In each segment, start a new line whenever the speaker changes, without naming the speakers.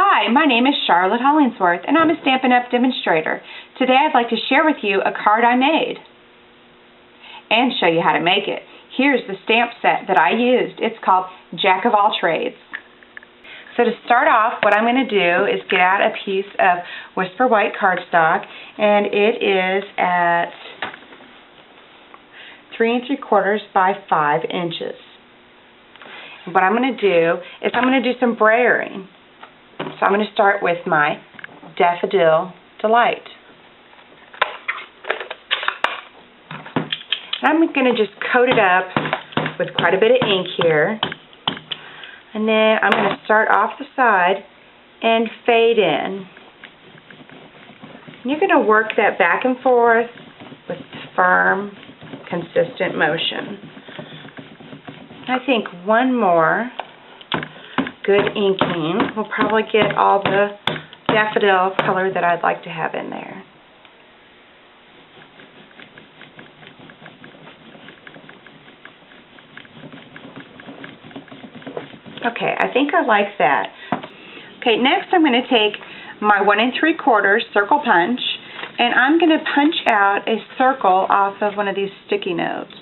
Hi, my name is Charlotte Hollingsworth, and I'm a Stampin' Up! Demonstrator. Today I'd like to share with you a card I made and show you how to make it. Here's the stamp set that I used. It's called Jack of All Trades. So to start off, what I'm going to do is get out a piece of Whisper White cardstock, and it is at 3 3/4 by 5 inches. What I'm going to do is I'm going to do some brayering. So I'm going to start with my Daffodil Delight. And I'm going to just coat it up with quite a bit of ink here. And then I'm going to start off the side and fade in. And you're going to work that back and forth with firm, consistent motion. I think one more good inking will probably get all the daffodil color that I'd like to have in there. Okay, I think I like that. Okay, next I'm going to take my 1 3/4 circle punch, and I'm going to punch out a circle off of one of these sticky notes.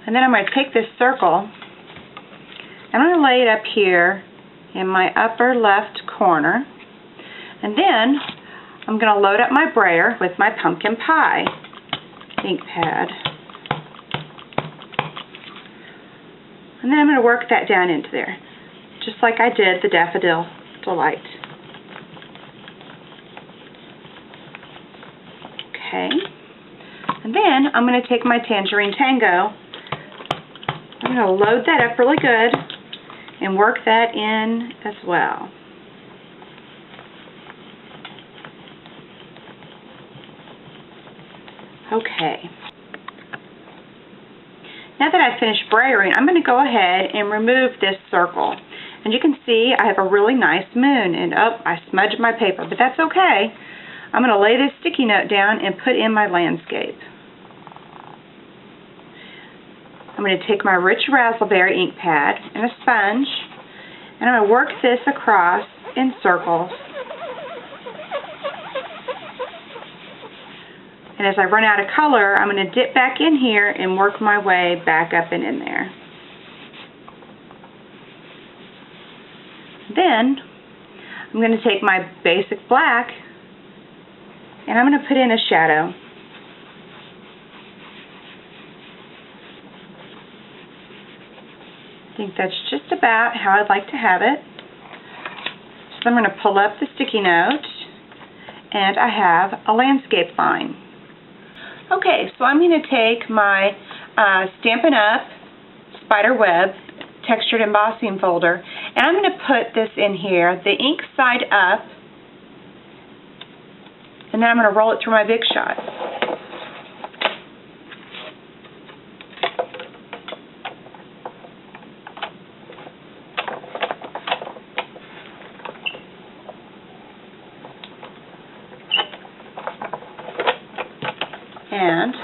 And then I'm going to take this circle and I'm going to lay it up here in my upper left corner. And then I'm going to load up my brayer with my pumpkin pie ink pad. And then I'm going to work that down into there, just like I did the Daffodil Delight. Okay. And then I'm going to take my Tangerine Tango. I'm going to load that up really good and work that in as well. Okay. Now that I've finished brayering, I'm going to go ahead and remove this circle. And you can see I have a really nice moon, and oh, I smudged my paper, but that's okay. I'm going to lay this sticky note down and put in my landscape. I'm going to take my rich raspberry ink pad and a sponge, and I'm going to work this across in circles. And as I run out of color, I'm going to dip back in here and work my way back up and in there. Then I'm going to take my basic black and I'm going to put in a shadow. I think that's just about how I'd like to have it. So I'm going to pull up the sticky note, and I have a landscape line. Okay, so I'm going to take my Stampin' Up! Spider Web textured embossing folder, and I'm going to put this in here, the ink side up, and then I'm going to roll it through my Big Shot. And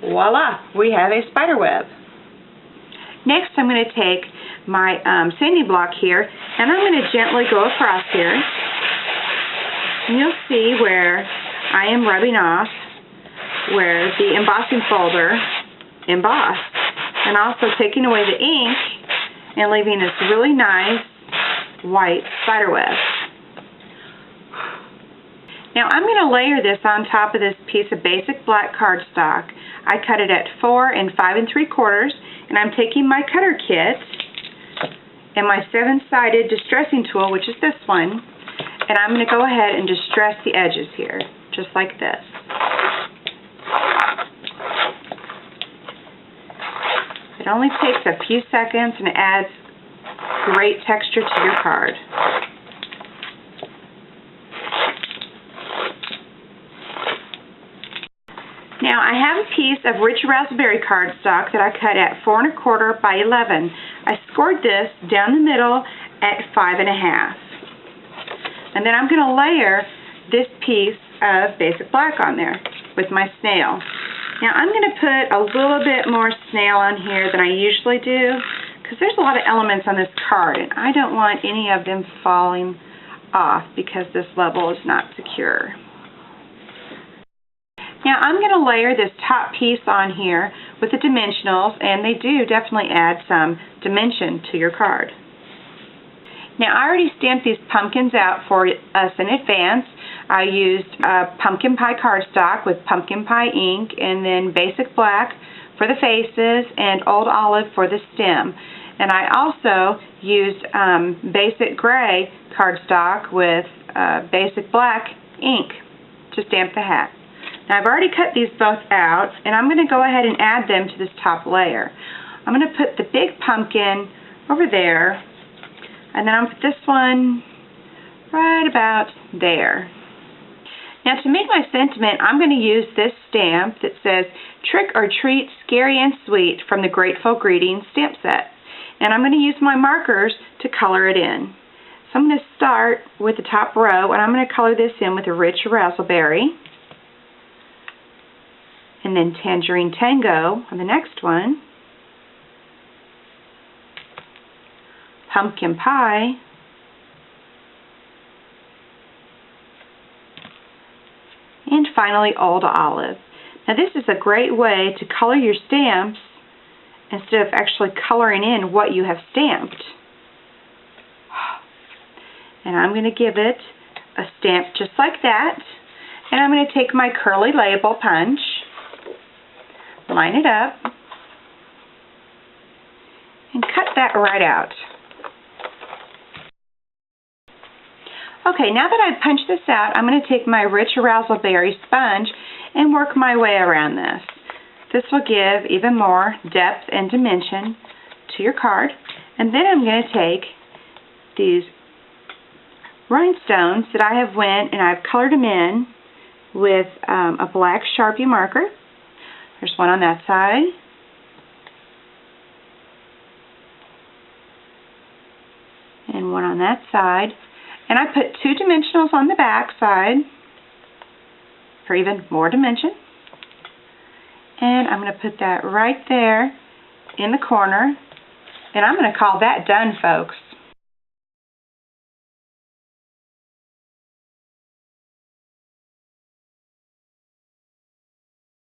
voila, we have a spider web. Next, I'm going to take my sanding block here, and I'm going to gently go across here. And you'll see where I am rubbing off where the embossing folder embossed, and also taking away the ink and leaving this really nice white spider web. Now I'm going to layer this on top of this piece of basic black cardstock. I cut it at 4 5 3/4, and I'm taking my cutter kit and my 7-sided distressing tool, which is this one, and I'm going to go ahead and distress the edges here, just like this. It only takes a few seconds and it adds great texture to your card. Now I have a piece of rich raspberry cardstock that I cut at 4 1/4 by 11. I scored this down the middle at 5 1/2. And then I'm going to layer this piece of basic black on there with my snail. Now I'm going to put a little bit more snail on here than I usually do, because there's a lot of elements on this card, and I don't want any of them falling off because this level is not secure. Now I'm going to layer this top piece on here with the dimensionals, and they do definitely add some dimension to your card. Now I already stamped these pumpkins out for us in advance. I used pumpkin pie cardstock with pumpkin pie ink, and then basic black for the faces and old olive for the stem. And I also used basic gray cardstock with basic black ink to stamp the hat. Now I've already cut these both out, and I'm going to go ahead and add them to this top layer. I'm going to put the big pumpkin over there, and then I'm going to put this one right about there. Now to make my sentiment, I'm going to use this stamp that says Trick or Treat, Scary and Sweet from the Grateful Greetings stamp set. And I'm going to use my markers to color it in. So I'm going to start with the top row, and I'm going to color this in with a rich raspberry. And then Tangerine Tango on the next one. Pumpkin Pie. And finally, Old Olive. Now this is a great way to color your stamps instead of actually coloring in what you have stamped. And I'm going to give it a stamp just like that. And I'm going to take my curly label punch, line it up, and cut that right out. Okay, now that I've punched this out, I'm going to take my rich raspberry sponge and work my way around this. This will give even more depth and dimension to your card. And then I'm going to take these rhinestones that I have went and I've colored them in with a black Sharpie marker. There's one on that side. And one on that side. And I put 2 dimensionals on the back side for even more dimension. And I'm going to put that right there in the corner. And I'm going to call that done, folks.